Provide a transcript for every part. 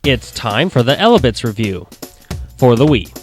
It's time for the Elebits review for the Wii.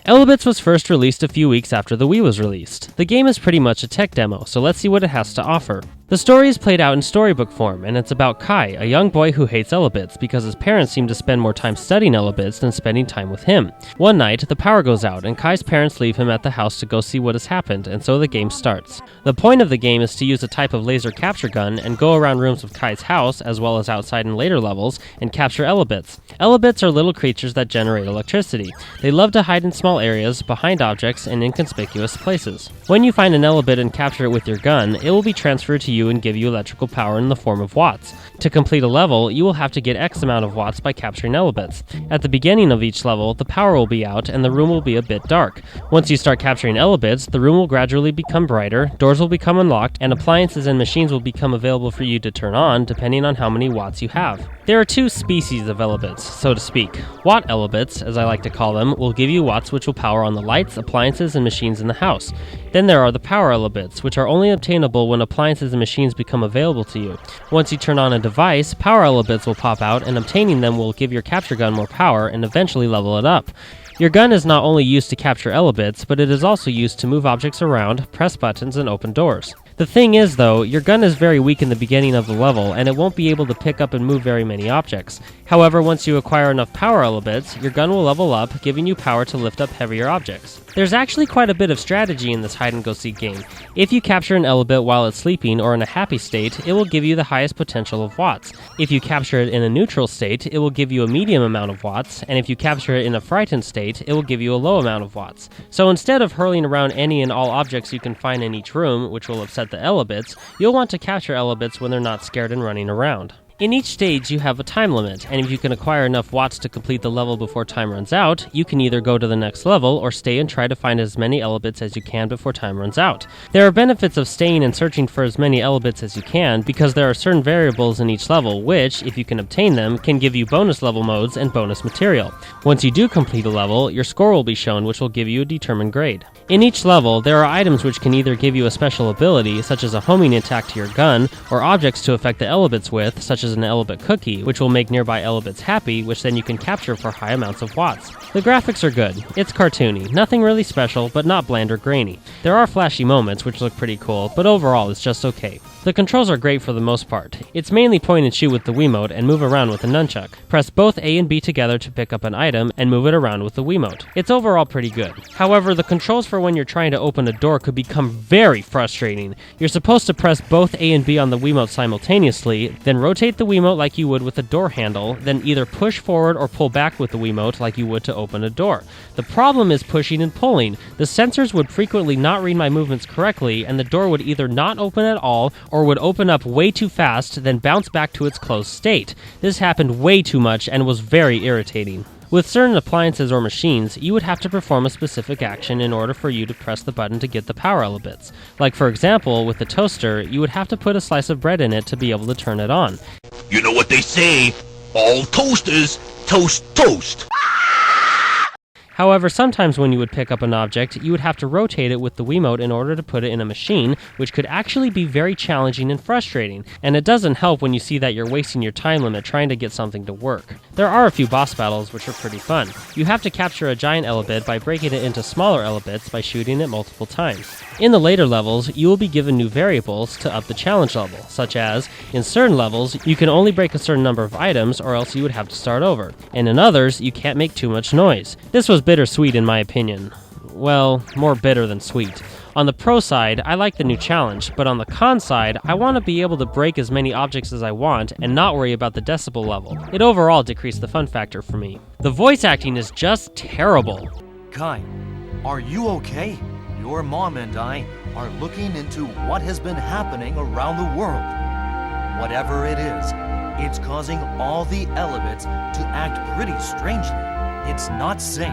Elebits was first released a few weeks after the Wii was released. The game is pretty much a tech demo, so let's see what it has to offer. The story is played out in storybook form, and it's about Kai, a young boy who hates Elebits because his parents seem to spend more time studying Elebits than spending time with him. One night, the power goes out, and Kai's parents leave him at the house to go see what has happened, and so the game starts. The point of the game is to use a type of laser capture gun and go around rooms of Kai's house, as well as outside in later levels, and capture Elebits. Elebits are little creatures that generate electricity. They love to hide in small areas, behind objects, and inconspicuous places. When you find an Elebit and capture it with your gun, it will be transferred to you and give you electrical power in the form of watts. To complete a level, you will have to get X amount of watts by capturing Elebits. At the beginning of each level, the power will be out and the room will be a bit dark. Once you start capturing Elebits, the room will gradually become brighter, doors will become unlocked, and appliances and machines will become available for you to turn on depending on how many watts you have. There are two species of Elebits, so to speak. Watt Elebits, as I like to call them, will give you watts which will power on the lights, appliances, and machines in the house. Then there are the power Elebits, which are only obtainable when appliances and machines become available to you. Once you turn on a device, power Elebits will pop out, and obtaining them will give your capture gun more power and eventually level it up. Your gun is not only used to capture Elebits, but it is also used to move objects around, press buttons, and open doors. The thing is, though, your gun is very weak in the beginning of the level, and it won't be able to pick up and move very many objects. However, once you acquire enough power Elebits, your gun will level up, giving you power to lift up heavier objects. There's actually quite a bit of strategy in this hide-and-go-seek game. If you capture an Elebit while it's sleeping or in a happy state, it will give you the highest potential of watts. If you capture it in a neutral state, it will give you a medium amount of watts, and if you capture it in a frightened state, it will give you a low amount of watts. So instead of hurling around any and all objects you can find in each room, which will upset the Elebits, you'll want to capture Elebits when they're not scared and running around. In each stage, you have a time limit, and if you can acquire enough watts to complete the level before time runs out, you can either go to the next level or stay and try to find as many Elebits as you can before time runs out. There are benefits of staying and searching for as many Elebits as you can because there are certain variables in each level which, if you can obtain them, can give you bonus level modes and bonus material. Once you do complete a level, your score will be shown, which will give you a determined grade. In each level, there are items which can either give you a special ability, such as a homing attack to your gun, or objects to affect the Elebits with, such as an Elebit cookie, which will make nearby Elebits happy, which then you can capture for high amounts of watts. The graphics are good. It's cartoony, nothing really special, but not bland or grainy. There are flashy moments which look pretty cool, but overall it's just okay. The controls are great for the most part. It's mainly point and shoot with the Wiimote and move around with the nunchuck. Press both A and B together to pick up an item and move it around with the Wiimote. It's overall pretty good. However, the controls for when you're trying to open a door could become very frustrating. You're supposed to press both A and B on the Wiimote simultaneously, then rotate the Wiimote like you would with a door handle, then either push forward or pull back with the Wiimote like you would to open a door. The problem is pushing and pulling. The sensors would frequently not read my movements correctly, and the door would either not open at all or would open up way too fast, then bounce back to its closed state. This happened way too much and was very irritating. With certain appliances or machines, you would have to perform a specific action in order for you to press the button to get the power Elebits. Like for example, with the toaster, you would have to put a slice of bread in it to be able to turn it on. You know what they say, all toasters toast toast. However, sometimes when you would pick up an object, you would have to rotate it with the Wiimote in order to put it in a machine, which could actually be very challenging and frustrating, and it doesn't help when you see that you're wasting your time limit trying to get something to work. There are a few boss battles which are pretty fun. You have to capture a giant Elebit by breaking it into smaller Elebits by shooting it multiple times. In the later levels, you will be given new variables to up the challenge level, such as, in certain levels, you can only break a certain number of items or else you would have to start over, and in others, you can't make too much noise. This was bittersweet in my opinion. Well, more bitter than sweet. On the pro side, I like the new challenge, but on the con side, I want to be able to break as many objects as I want and not worry about the decibel level. It overall decreased the fun factor for me. The voice acting is just terrible. Kai, are you okay? Your mom and I are looking into what has been happening around the world. Whatever it is, it's causing all the Elebits to act pretty strangely. It's not safe.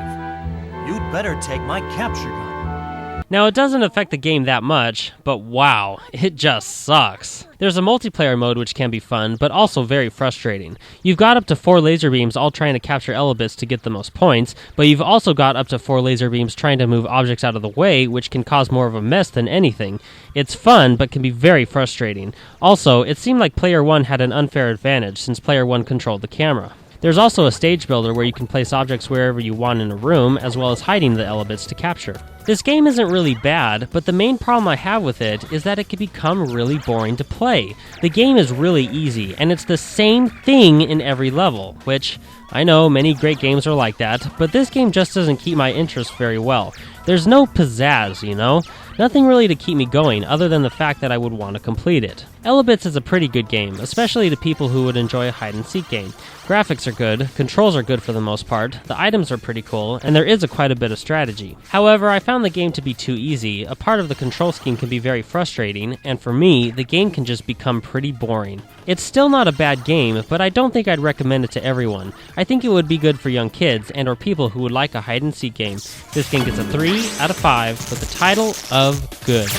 You'd better take my capture gun. Now, it doesn't affect the game that much, but wow, it just sucks. There's a multiplayer mode which can be fun, but also very frustrating. You've got up to 4 laser beams all trying to capture Elebits to get the most points, but you've also got up to 4 laser beams trying to move objects out of the way, which can cause more of a mess than anything. It's fun, but can be very frustrating. Also, it seemed like Player 1 had an unfair advantage, since Player 1 controlled the camera. There's also a stage builder where you can place objects wherever you want in a room, as well as hiding the Elebits to capture. This game isn't really bad, but the main problem I have with it is that it can become really boring to play. The game is really easy, and it's the same thing in every level, which, I know many great games are like that, but this game just doesn't keep my interest very well. There's no pizzazz, you know? Nothing really to keep me going other than the fact that I would want to complete it. Elebits is a pretty good game, especially to people who would enjoy a hide-and-seek game. Graphics are good, controls are good for the most part, the items are pretty cool, and there is quite a bit of strategy. However, I found the game to be too easy, a part of the control scheme can be very frustrating, and for me, the game can just become pretty boring. It's still not a bad game, but I don't think I'd recommend it to everyone. I think it would be good for young kids and or people who would like a hide-and-seek game. This game gets a 3 out of 5 with the title of good.